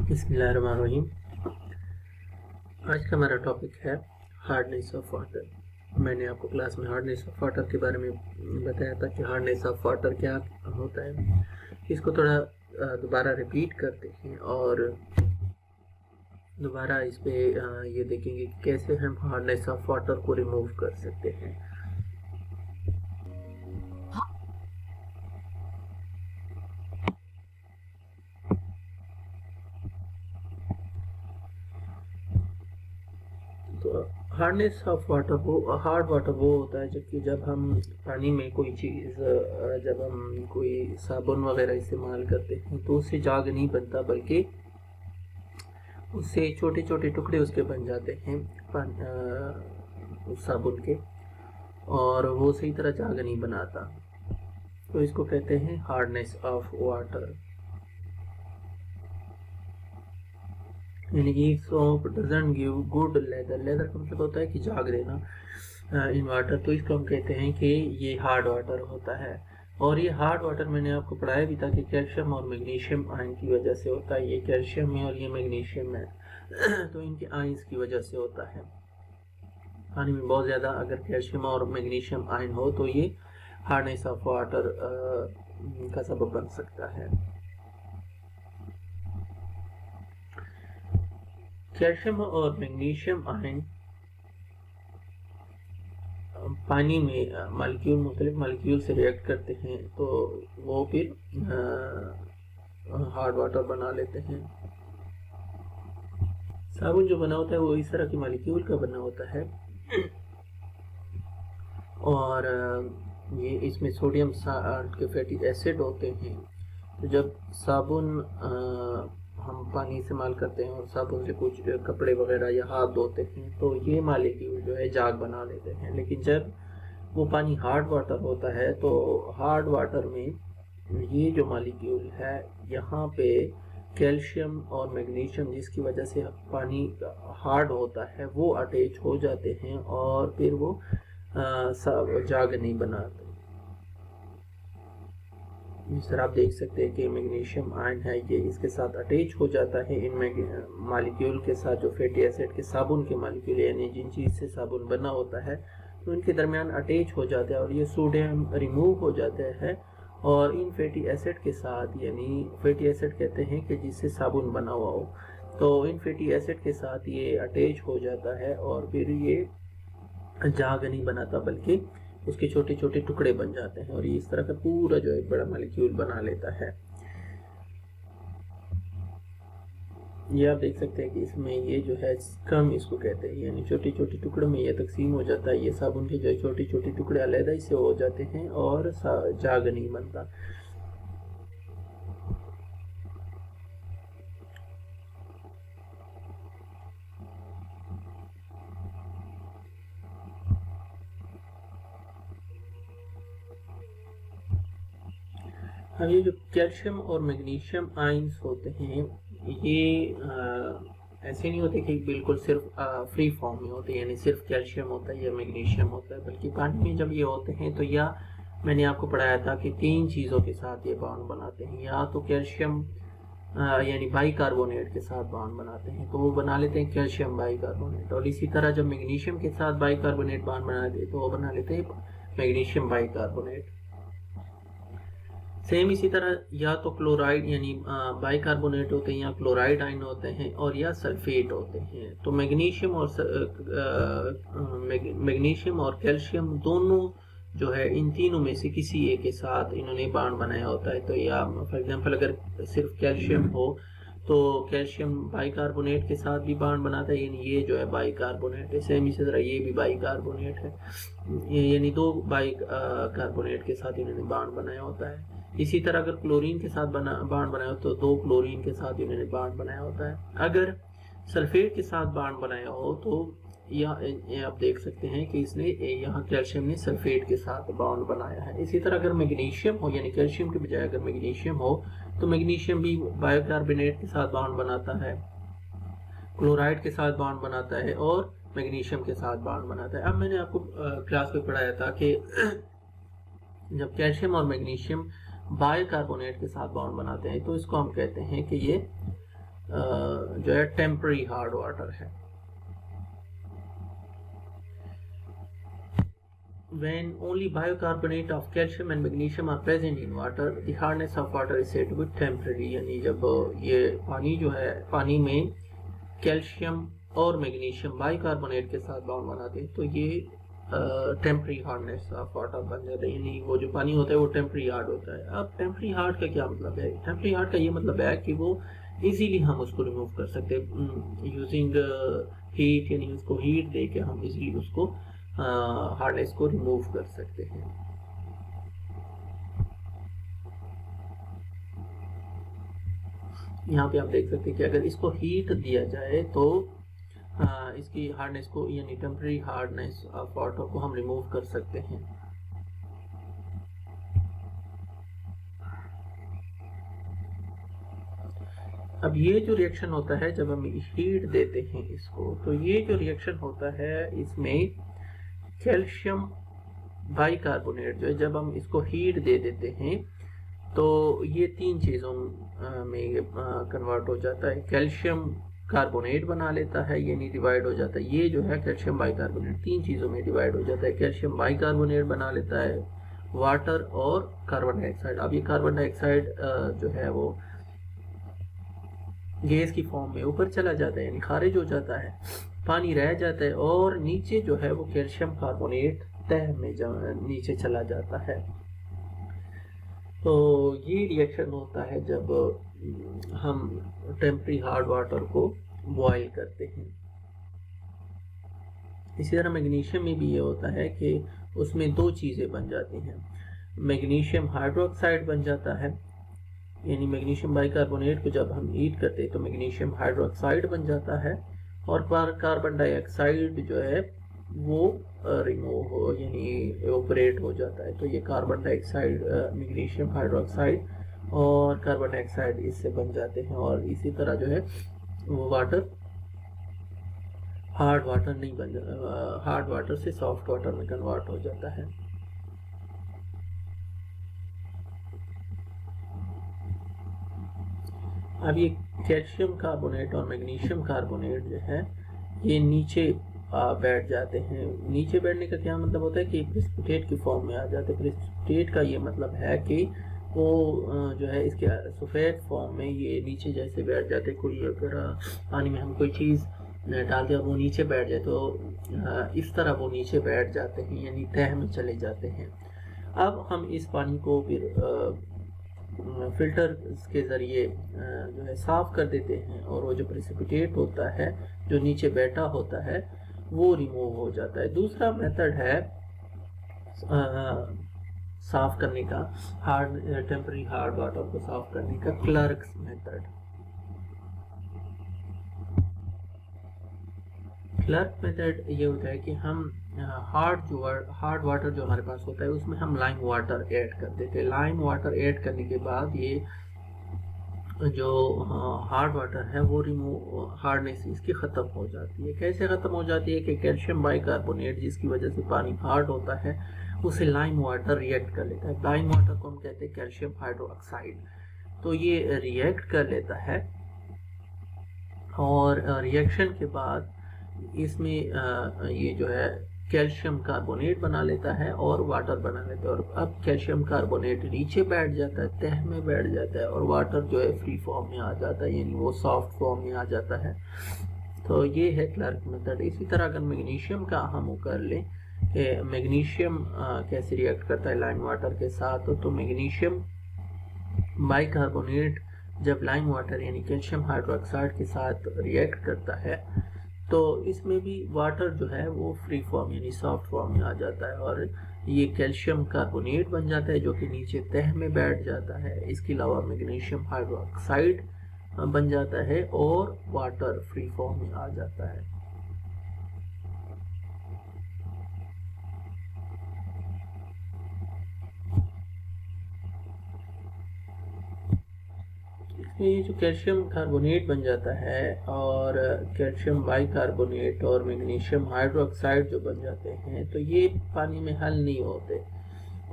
बिस्मिल्लाहिर्रहमानिर्रहीम। आज का हमारा टॉपिक है हार्डनेस ऑफ वाटर। मैंने आपको क्लास में हार्डनेस ऑफ वाटर के बारे में बताया था कि हार्डनेस ऑफ वाटर क्या होता है। इसको थोड़ा दोबारा रिपीट करते हैं और दोबारा इस पे ये देखेंगे कि कैसे हम हार्डनेस ऑफ वाटर को रिमूव कर सकते हैं। तो हार्डनेस ऑफ वाटर वो हार्ड वाटर वो होता है जबकि जब हम पानी में कोई चीज़ जब हम कोई साबुन वगैरह इस्तेमाल करते हैं तो उससे जाग नहीं बनता, बल्कि उससे छोटे छोटे टुकड़े उसके बन जाते हैं उस साबुन के, और वो सही तरह जाग नहीं बनाता। तो इसको कहते हैं हार्डनेस ऑफ वाटर। यानी कि soap doesn't give good leather. Leather का मतलब होता है कि जाग देना इन वाटर। तो इसको हम कहते हैं कि ये हार्ड वाटर होता है। और ये हार्ड वाटर मैंने आपको पढ़ाया भी था कि कैल्शियम और मैग्नीशियम आयन की वजह से होता है। ये कैल्शियम है और ये मैग्नीशियम है तो इनके आयंस की वजह से होता है। पानी में बहुत ज़्यादा अगर कैल्शियम और मैग्नीशियम आयन हो तो ये हार्डनेस ऑफ वाटर का सबब बन सकता है। कैल्शियम और मैग्नीशियम आयन पानी में मुख्तलिफ मालिक्यूल से रिएक्ट करते हैं तो वो फिर हार्ड वाटर बना लेते हैं। साबुन जो बना होता है वो इस तरह के मालिक्यूल का बना होता है और ये इसमें सोडियम साल्ट के फैटी एसिड होते हैं। तो जब साबुन हम पानी इस्तेमाल करते हैं और साबुन से कुछ कपड़े वगैरह या हाथ धोते हैं तो ये मालिक्यूल जो है जाग बना लेते हैं। लेकिन जब वो पानी हार्ड वाटर होता है तो हार्ड वाटर में ये जो मालिक्यूल है यहाँ पे कैल्शियम और मैग्नीशियम जिसकी वजह से पानी हार्ड होता है वो अटैच हो जाते हैं और फिर वो जाग नहीं बनाते। जिस तरह आप देख सकते हैं कि मैग्नीशियम आयन है ये इसके साथ अटैच हो जाता है इन मालिक्यूल के साथ, जो फैटी एसिड के साबुन के मालिक्यूल यानी जिन चीज़ से साबुन बना होता है तो इनके दरमियान अटैच हो जाता है और ये सोडियम रिमूव हो जाता है और इन फैटी एसिड के साथ, यानी फैटी एसिड कहते हैं कि जिससे साबुन बना हुआ हो, तो इन फैटी एसिड के साथ ये अटैच हो जाता है और फिर ये जाग नहीं बनाता बल्कि उसके छोटे छोटे टुकड़े बन जाते हैं और ये इस तरह का पूरा जो एक बड़ा मॉलिक्यूल बना लेता है। ये आप देख सकते हैं कि इसमें ये जो है स्कम इसको कहते हैं, यानी छोटे छोटे टुकड़ों में ये तकसीम हो जाता है। ये साबुन के जो छोटे छोटे टुकड़े अलग से हो जाते हैं और जाग नहीं बनता। अब ये जो कैल्शियम और मैग्नीशियम आयंस होते हैं ये ऐसे नहीं होते कि बिल्कुल सिर्फ फ्री फॉर्म में होते हैं, यानी सिर्फ कैल्शियम होता है या मैग्नीशियम होता है, बल्कि पानी में जब ये होते हैं तो या मैंने आपको पढ़ाया था कि तीन चीज़ों के साथ ये बॉन्ड बनाते हैं। या तो कैल्शियम यानी बाइकार्बोनेट के साथ बॉन्ड बनाते हैं तो वो बना लेते हैं कैल्शियम बाइकार्बोनेट, और इसी तरह जब मैग्नीशियम के साथ बाइकार्बोनेट बॉन्ड बनाते हैं तो वो बना लेते हैं मैग्नीशियम बाइकार्बोनेट। सेम इसी तरह या तो क्लोराइड यानी बाइकार्बोनेट होते हैं या क्लोराइड आयन होते हैं और या सल्फेट होते हैं। तो मैग्नीशियम और कैल्शियम दोनों जो है इन तीनों में से किसी एक के साथ इन्होंने बॉन्ड बनाया होता है। तो या फॉर एग्जांपल अगर सिर्फ कैल्शियम हो तो कैल्शियम बाइकार्बोनेट के साथ भी बॉन्ड बनाता है, यानी ये जो है बाइकार्बोनेट है। सेम इसी तरह ये भी बाइकार्बोनेट है, यानी दो बाइकार्बोनेट के साथ इन्होंने बॉन्ड बनाया होता है। इसी तरह अगर क्लोरीन के साथ बॉन्ड बनाया हो तो दो क्लोरीन के साथ इन्होंने बॉन्ड बनाया होता है। अगर सल्फेट के साथ बॉन्ड बनाया हो तो ये आप देख सकते हैं कि इसने यहाँ कैल्शियम ने सल्फेट के साथ बॉन्ड बनाया है। इसी तरह अगर मैग्नीशियम हो यानी कैल्शियम के बजाय अगर मैग्नीशियम हो तो मैग्नीशियम भी बाइकार्बोनेट के साथ बॉन्ड बनाता है, क्लोराइड के साथ बॉन्ड बनाता है और मैग्नीशियम के साथ बॉन्ड बनाता है। अब मैंने आपको क्लास में पढ़ाया था कि जब कैल्शियम और मैग्नीशियम बाइकार्बोनेट के साथ बॉन्ड बनाते हैं तो इसको हम कहते हैं कि ये जो है टेम्पररी हार्ड वाटर है। When only bicarbonate of calcium and magnesium are present in water, the hardness of water is said to be temporary। यानी जब ये पानी जो है, पानी में कैल्शियम और मैग्नीशियम बाइकार्बोनेट के साथ बॉन्ड बनाते हैं तो ये टेम्पररी हार्डनेस ऑफ वाटर बन जाता है, यानी वो जो पानी होता है वो टेम्पररी हार्ड होता है। अब टेम्पररी हार्ड का क्या मतलब है? टेम्पररी हार्ड का ये मतलब है कि वो इजीली हम उसको रिमूव कर सकते हैं यूजिंग हीट, यानी उसको हीट दे के हम इजीली उसको हार्डनेस को रिमूव कर सकते हैं। यहाँ पे आप देख सकते हैं कि अगर इसको हीट दिया जाए तो इसकी हार्डनेस को, यानी टेम्पररी हार्डनेस ऑफ वाटर को हम रिमूव कर सकते हैं। अब ये जो रिएक्शन होता है जब हम हीट देते हैं इसको, तो ये जो रिएक्शन होता है इसमें कैल्शियम बाइकार्बोनेट जो है, जब हम इसको हीट दे देते हैं तो ये तीन चीज़ों में कन्वर्ट हो जाता है। कैल्शियम कार्बोनेट बना लेता है, यानी डिवाइड हो जाता है। ये जो है कैल्शियम बाइकार्बोनेट तीन चीज़ों में डिवाइड हो जाता है। कैल्शियम बाइकार्बोनेट बना लेता है वाटर और कार्बन डाइऑक्साइड। अब ये कार्बन डाइऑक्साइड जो है वो गैस की फॉर्म में ऊपर चला जाता है, यानी खारिज हो जाता है, पानी रह जाता है और नीचे जो है वो कैल्शियम कार्बोनेट तह में नीचे चला जाता है। तो ये रिएक्शन होता है जब हम टेम्पररी हार्ड वाटर को बॉयल करते हैं। इसी तरह मैग्नीशियम में भी ये होता है कि उसमें दो चीज़ें बन जाती हैं। मैग्नीशियम हाइड्रोक्साइड बन जाता है, यानी मैग्नीशियम बाइकार्बोनेट को जब हम हीट करते हैं तो मैग्नीशियम हाइड्रोक्साइड बन जाता है और कार्बन डाइऑक्साइड जो है वो रिमूव हो, यानी एवोपरेट हो जाता है। तो ये कार्बन डाइऑक्साइड, मैग्नीशियम हाइड्रोक्साइड और कार्बन डाइऑक्साइड इससे बन जाते हैं और इसी तरह जो है वो वाटर हार्ड वाटर नहीं बन जाता, हार्ड वाटर से सॉफ्ट वाटर में कन्वर्ट हो जाता है। अब ये कैल्शियम कार्बोनेट और मैग्नीशियम कार्बोनेट जो है ये नीचे बैठ जाते हैं। नीचे बैठने का क्या मतलब होता है कि प्रेसिपिटेट की फॉर्म में आ जाते हैं। प्रेसिपिटेट का ये मतलब है कि वो जो है इसके सफ़ेद फॉर्म में ये नीचे जैसे बैठ जाते हैं। कोई अगर पानी में हम कोई चीज़ डाल दिया वो नीचे बैठ जाए तो इस तरह वो नीचे बैठ जाते हैं, यानी तह में चले जाते हैं। अब हम इस पानी को फिर फिल्टर के ज़रिए जो है साफ़ कर देते हैं और वो जो प्रेसिपिटेट होता है जो नीचे बैठा होता है वो रिमूव हो जाता है। दूसरा मेथड है साफ़ करने का, टेम्पररी हार्ड वाटर को साफ़ करने का, क्लर्क्स मेथड। क्लर्क मेथड ये होता है कि हम हार्ड वाटर जो हमारे पास होता है उसमें हम लाइम वाटर ऐड कर देते हैं। लाइम वाटर ऐड करने के बाद ये जो हार्ड वाटर है वो रिमूव, हार्डनेस इसकी ख़त्म हो जाती है। कैसे ख़त्म हो जाती है कि कैल्शियम बाइकार्बोनेट जिसकी वजह से पानी हार्ड होता है उसे लाइम वाटर रिएक्ट कर लेता है। लाइम वाटर को हम कहते हैं कैल्शियम हाइड्रोक्साइड। तो ये रिएक्ट कर लेता है और रिएक्शन के बाद इसमें ये जो है कैल्शियम कार्बोनेट बना लेता है और वाटर बना लेता है। और अब कैल्शियम कार्बोनेट नीचे बैठ जाता है, तह में बैठ जाता है और वाटर जो है फ्री फॉर्म में आ जाता है, यानी वो सॉफ्ट फॉर्म में आ जाता है। तो ये है क्लर्क मेथड। इसी तरह अगर मैग्नीशियम का हम कर लें कि मैग्नीशियम कैसे रिएक्ट करता है लाइम वाटर के साथ, तो मैग्नीशियम बाइकार्बोनेट जब लाइम वाटर यानी कैल्शियम हाइड्रोक्साइड के साथ रिएक्ट करता है तो इसमें भी वाटर जो है वो फ्री फॉर्म यानी सॉफ्ट फॉर्म में आ जाता है और ये कैल्शियम कार्बोनेट बन जाता है जो कि नीचे तह में बैठ जाता है। इसके अलावा मैग्नीशियम हाइड्रोक्साइड बन जाता है और वाटर फ्री फॉर्म में आ जाता है। ये जो कैल्शियम कार्बोनेट बन जाता है और कैल्शियम बाइकार्बोनेट और मैग्नीशियम हाइड्रोक्साइड जो बन जाते हैं तो ये पानी में हल नहीं होते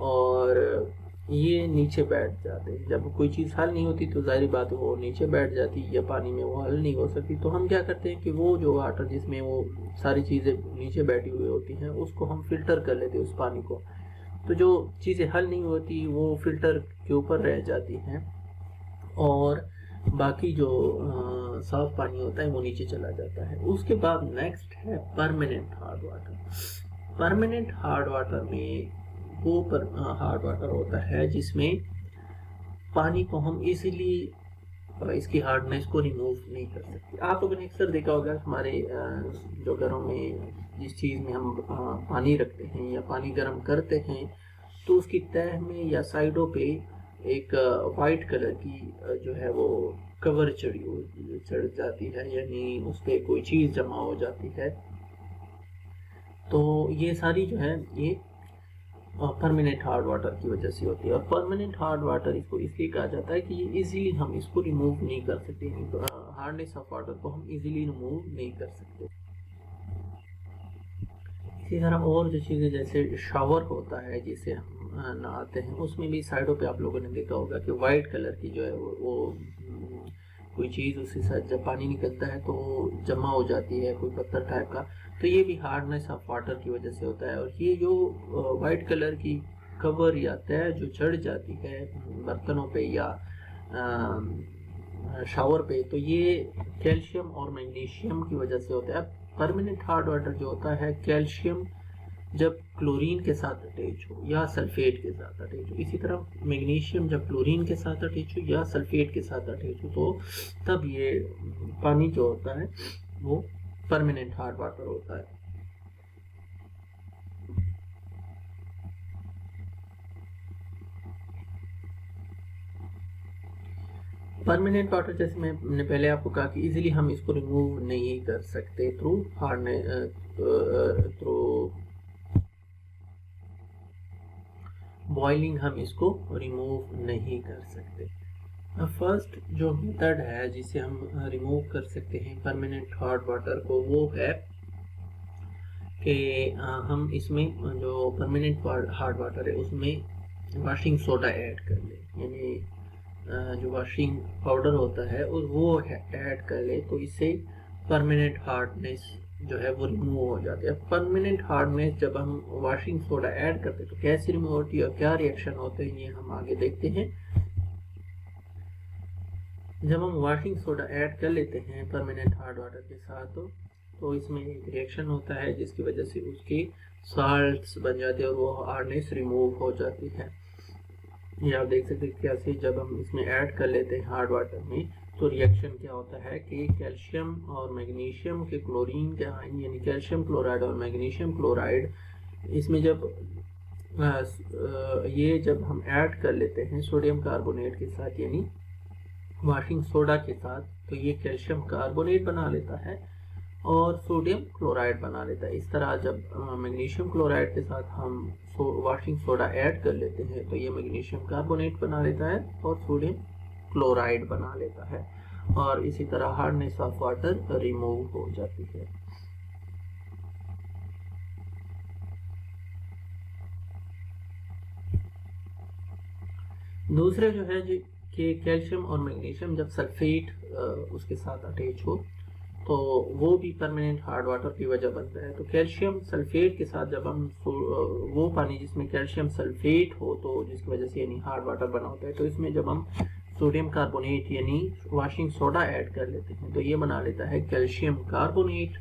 और ये नीचे बैठ जाते हैं। जब कोई चीज़ हल नहीं होती तो ज़ाहिर बात है वो नीचे बैठ जाती है, या पानी में वो हल नहीं हो सकती। तो हम क्या करते हैं कि वो जो वाटर जिसमें वो सारी चीज़ें नीचे बैठी हुई होती हैं उसको हम फ़िल्टर कर लेते हैं उस पानी को। तो जो चीज़ें हल नहीं होती वो फ़िल्टर के ऊपर रह जाती हैं, और बाकी जो साफ़ पानी होता है वो नीचे चला जाता है। उसके बाद नेक्स्ट है permanent hard water. Permanent hard water में वो हार्ड वाटर होता है जिसमें पानी को हम इजीली इसकी हार्डनेस को रिमूव नहीं कर सकते। आप लोगों ने अक्सर देखा होगा हमारे जो घरों में जिस चीज़ में हम पानी रखते हैं या पानी गर्म करते हैं तो उसकी तह में या साइडों पे एक वाइट कलर की जो है वो कवर चढ़ जाती है, यानी उस पर कोई चीज़ जमा हो जाती है। तो ये सारी जो है ये परमानेंट हार्ड वाटर की वजह से होती है। और परमानेंट हार्ड वाटर इसको इसलिए कहा जाता है कि ये इजीली हम इसको रिमूव नहीं कर सकते, हार्डनेस ऑफ वाटर को हम इजीली रिमूव नहीं कर सकते। इसी तरह और जो चीज़ें जैसे शावर होता है जिसे हम नहाते हैं, उसमें भी साइडों पे आप लोगों ने देखा होगा कि वाइट कलर की जो है वो कोई चीज़ उसके साथ जब पानी निकलता है तो वो जमा हो जाती है, कोई पत्थर टाइप का। तो ये भी हार्डनेस ऑफ वाटर की वजह से होता है। और ये जो वाइट कलर की कवर या तह जो चढ़ जाती है बर्तनों पे या शावर पे, तो ये कैल्शियम और मैग्नीशियम की वजह से होता है। परमानेंट हार्ड वाटर जो होता है कैल्शियम जब क्लोरीन के साथ अटैच हो या सल्फेट के साथ अटैच हो, इसी तरह मैग्नीशियम जब क्लोरीन के साथ अटैच हो या सल्फेट के साथ अटैच हो, तो तब ये पानी जो होता है वो परमानेंट हार्ड वाटर होता है। परमानेंट वाटर जैसे मैंने पहले आपको कहा कि इजीली हम इसको रिमूव नहीं कर सकते थ्रू बॉइलिंग, हम इसको रिमूव नहीं कर सकते। फर्स्ट जो मेथड है जिसे हम रिमूव कर सकते हैं परमानेंट हार्ड वाटर को, वो है कि हम इसमें जो परमानेंट हार्ड वाटर है उसमें वाशिंग सोडा ऐड कर लें, यानी जो वाशिंग पाउडर होता है वो ऐड कर ले, तो इससे परमानेंट हार्डनेस जो है वो रिमूव हो जाती है। परमानेंट हार्डनेस जब हम वाशिंग सोडा ऐड करते हैं तो कैसे रिमूव होती है और क्या रिएक्शन होते हैं ये हम आगे देखते हैं। जब हम वाशिंग सोडा ऐड कर लेते हैं परमानेंट हार्ड वाटर के साथ तो इसमें एक रिएक्शन होता है जिसकी वजह से उसके साल्ट्स बन जाते हैं और वो हार्डनेस रिमूव हो जाती है। ये आप देख सकते हैं कैसे जब हम इसमें ऐड कर लेते हैं हार्ड वाटर में तो रिएक्शन क्या होता है कि कैल्शियम और मैग्नीशियम के क्लोरीन के आयन यानी कैल्शियम क्लोराइड और मैग्नीशियम क्लोराइड इसमें जब जब हम ऐड कर लेते हैं सोडियम कार्बोनेट के साथ यानी वाशिंग सोडा के साथ, तो ये कैल्शियम कार्बोनेट बना लेता है और सोडियम क्लोराइड बना लेता है। इस तरह जब मैग्नीशियम क्लोराइड के साथ हम वाशिंग सोडा ऐड कर लेते हैं तो ये मैग्नीशियम कार्बोनेट बना लेता है और सोडियम क्लोराइड बना लेता है, और इसी तरह हार्डनेस ऑफ वाटर रिमूव हो जाती है। दूसरे जो है कि कैल्शियम और मैग्नीशियम जब सल्फेट उसके साथ अटैच हो तो वो भी परमानेंट हार्ड वाटर की वजह बनता है। तो कैल्शियम सल्फेट के साथ जब हम वो पानी जिसमें कैल्शियम सल्फेट हो तो जिसकी वजह से यानी हार्ड वाटर बना होता है, तो इसमें जब हम सोडियम कार्बोनेट यानी वाशिंग सोडा ऐड कर लेते हैं तो ये बना लेता है कैल्शियम कार्बोनेट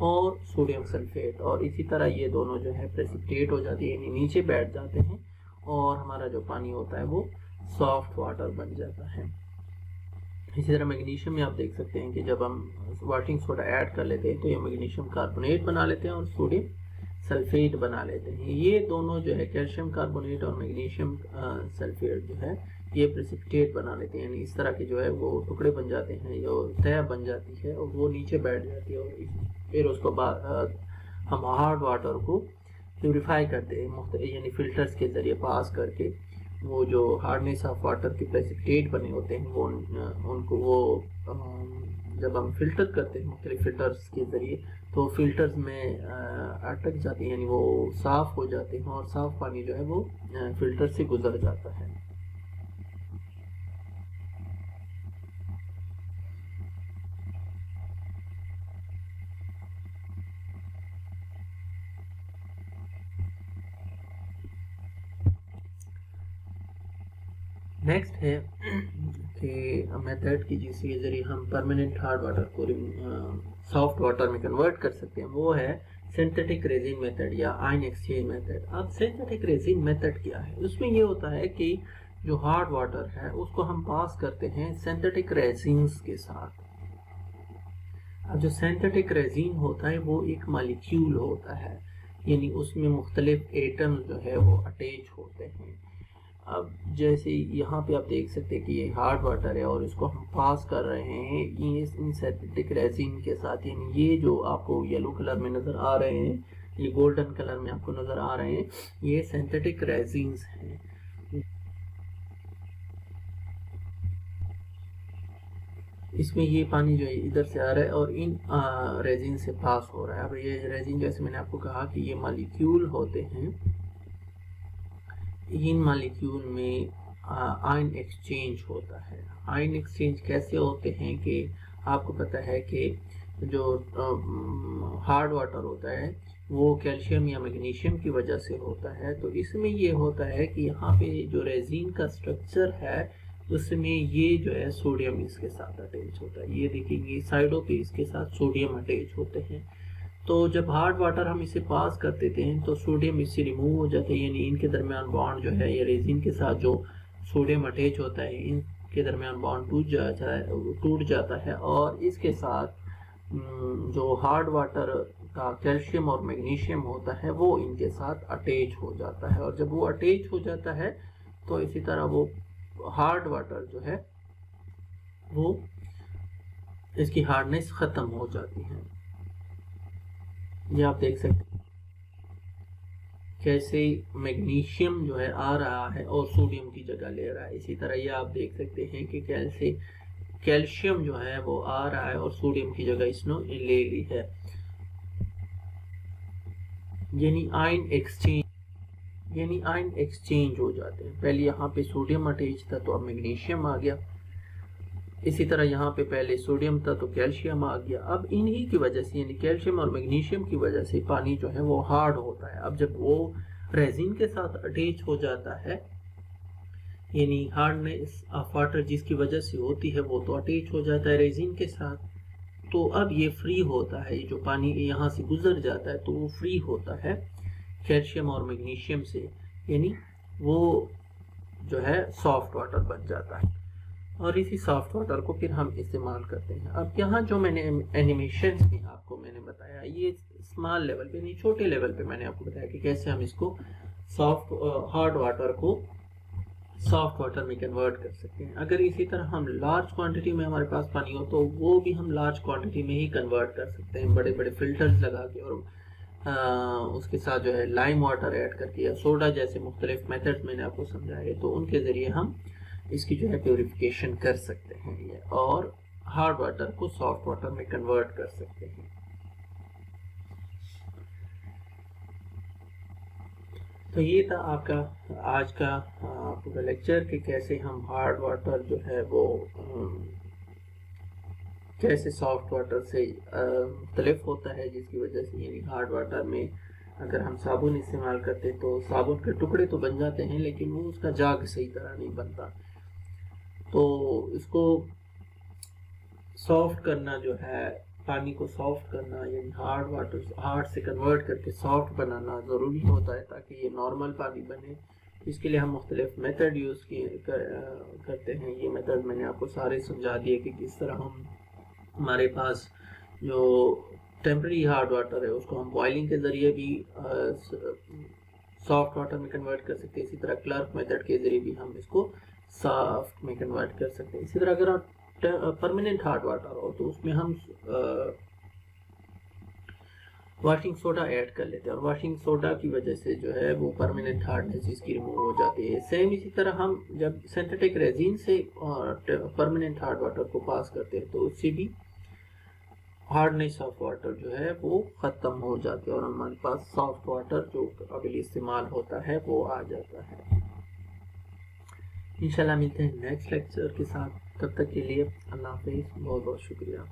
और सोडियम सल्फेट, और इसी तरह ये दोनों जो है प्रेसिपिटेट हो जाती है यानी नीचे बैठ जाते हैं और हमारा जो पानी होता है वो सॉफ्ट वाटर बन जाता है। इसी तरह मैग्नीशियम में आप देख सकते हैं कि जब हम वाशिंग सोडा ऐड कर लेते हैं तो ये मैग्नीशियम कार्बोनेट बना लेते हैं और सोडियम सल्फेट बना लेते हैं। ये दोनों जो है कैल्शियम कार्बोनेट और मैग्नीशियम सल्फेट जो है ये प्रेसिपिटेट बना लेते हैं, यानी इस तरह के जो है वो टुकड़े बन जाते हैं, जो तह बन जाती है और वो नीचे बैठ जाती है, और फिर उसको बाद हम हार्ड वाटर को प्यूरिफाई करते हैं यानी फिल्टर्स के ज़रिए पास करके वो जो हार्डनेस ऑफ वाटर के प्रेसिपिटेट बने होते हैं वो उनको वो जब हम फिल्टर करते हैं मुख्तलिफ फिल्टर्स के ज़रिए तो फिल्टर्स में अटक जाते हैं, यानी वो साफ़ हो जाते हैं और साफ़ पानी जो है वो फिल्टर से गुजर जाता है। नेक्स्ट है कि मेथड की जिसके ज़रिए हम परमानेंट हार्ड वाटर को सॉफ्ट वाटर में कन्वर्ट कर सकते हैं, वो है सिंथेटिक रेजिन मेथड या आयन एक्सचेंज मेथड। अब सिंथेटिक रेजिन मेथड क्या है? उसमें ये होता है कि जो हार्ड वाटर है उसको हम पास करते हैं सिंथेटिक रेजिन्स के साथ। अब जो सिंथेटिक रेजिन होता है वो एक मॉलिक्यूल होता है, यानी उसमें मुख्तलिफ एटम जो है वो अटैच होते हैं। अब जैसे यहाँ पे आप देख सकते हैं कि ये हार्ड वाटर है और इसको हम पास कर रहे हैं ये इन सिंथेटिक रेजिन के साथ, यानी ये जो आपको येलो कलर में नज़र आ रहे हैं, ये गोल्डन कलर में आपको नज़र आ रहे हैं, ये सिंथेटिक रेजिन्स हैं। इसमें ये पानी जो है इधर से आ रहा है और इन रेजिन से पास हो रहा है। अब ये रेजिन जैसे मैंने आपको कहा कि ये मॉलिक्यूल होते हैं, इन मॉलिक्यूल में आयन एक्सचेंज होता है। आयन एक्सचेंज कैसे होते हैं कि आपको पता है कि जो हार्ड वाटर होता है वो कैल्शियम या मैग्नीशियम की वजह से होता है। तो इसमें ये होता है कि यहाँ पे जो रेजिन का स्ट्रक्चर है उसमें ये जो है सोडियम इसके साथ अटैच होता है। ये देखेंगे साइडों पे इसके साथ सोडियम अटैच होते हैं। तो जब हार्ड वाटर हम इसे पास कर देते हैं तो सोडियम इससे रिमूव हो जाता है, यानी इनके दरमियान बॉन्ड जो है या रेजिन के साथ जो सोडियम अटैच होता है इनके दरमियान बॉन्ड टूट जाता है और इसके साथ जो हार्ड वाटर का कैल्शियम और मैग्नीशियम होता है वो इनके साथ अटैच हो जाता है। और जब वो अटैच हो जाता है तो इसी तरह वो हार्ड वाटर जो है वो इसकी हार्डनेस ख़त्म हो जाती है। ये आप देख सकते हैं कैसे मैग्नीशियम जो है आ रहा है और सोडियम की जगह ले रहा है। इसी तरह ये आप देख सकते हैं कि कैसे कैल्शियम जो है वो आ रहा है और सोडियम की जगह इसने ले ली है, यानी आयन एक्सचेंज हो जाते हैं। पहले यहाँ पे सोडियम अटैच था तो अब मैग्नीशियम आ गया, इसी तरह यहाँ पे पहले सोडियम था तो कैल्शियम आ गया। अब इन्हीं की वजह से यानी कैल्शियम और मैग्नीशियम की वजह से पानी जो है वो हार्ड होता है। अब जब वो रेजिन के साथ अटैच हो जाता है, यानी हार्डनेस ऑफ वाटर जिसकी वजह से होती है वो तो अटैच हो जाता है रेजिन के साथ, तो अब ये फ्री होता है, ये जो पानी यहाँ से गुजर जाता है तो वो फ्री होता है कैल्शियम और मैग्नीशियम से, यानी वो जो है सॉफ्ट वाटर बन जाता है और इसी सॉफ्ट वाटर को फिर हम इस्तेमाल करते हैं। अब यहाँ जो मैंने एनिमेशन में आपको मैंने बताया ये स्मॉल लेवल पे नहीं छोटे लेवल पे मैंने आपको बताया कि कैसे हम इसको हार्ड वाटर को सॉफ्ट वाटर में कन्वर्ट कर सकते हैं। अगर इसी तरह हम लार्ज क्वांटिटी में हमारे पास पानी हो तो वो भी हम लार्ज क्वांटिटी में ही कन्वर्ट कर सकते हैं, बड़े बड़े फिल्टर्स लगा के और उसके साथ जो है लाइम वाटर ऐड करके या सोडा जैसे मुख्तलिफ मेथड्स मैंने आपको समझाए, तो उनके ज़रिए हम इसकी जो है प्योरिफिकेशन कर सकते हैं ये और हार्ड वाटर को सॉफ्ट वाटर में कन्वर्ट कर सकते हैं। तो ये था आपका आज का पूरा लेक्चर कि कैसे हम हार्ड वाटर जो है वो कैसे सॉफ्ट वाटर से मुख्तलिफ होता है, जिसकी वजह से यानी हार्ड वाटर में अगर हम साबुन इस्तेमाल करते हैं तो साबुन के टुकड़े तो बन जाते हैं लेकिन वो उसका जाग सही तरह नहीं बनता। तो इसको सॉफ्ट करना जो है, पानी को सॉफ्ट करना यानी हार्ड से कन्वर्ट करके सॉफ्ट बनाना ज़रूरी होता है ताकि ये नॉर्मल पानी बने। इसके लिए हम मुख्तलिफ मेथड यूज़ करते हैं। ये मेथड मैंने आपको सारे समझा दिए कि किस तरह हमारे पास जो टेम्परेरी हार्ड वाटर है उसको हम बॉइलिंग के ज़रिए भी सॉफ्ट वाटर में कन्वर्ट कर सकते हैं। इसी तरह क्लर्क मेथड के ज़रिए भी हम इसको सॉफ्ट में कन्वर्ट कर सकते हैं। इसी तरह अगर परमानेंट हार्ड वाटर हो तो उसमें हम वाशिंग सोडा ऐड कर लेते हैं और वाशिंग सोडा की वजह से जो है वो परमानेंट हार्डनेस इसकी रिमूव हो जाती है। सेम इसी तरह हम जब सिंथेटिक रेजिन से परमानेंट हार्ड वाटर को पास करते हैं तो उससे भी हार्डनेस ऑफ वाटर जो है वो ख़त्म हो जाती है और हमारे पास सॉफ्ट वाटर जो काबिल इस्तेमाल होता है वो आ जाता है। इंशाल्लाह मिलते हैं नेक्स्ट लेक्चर के साथ, तब तक के लिए अल्लाह हाफिज़, बहुत बहुत शुक्रिया।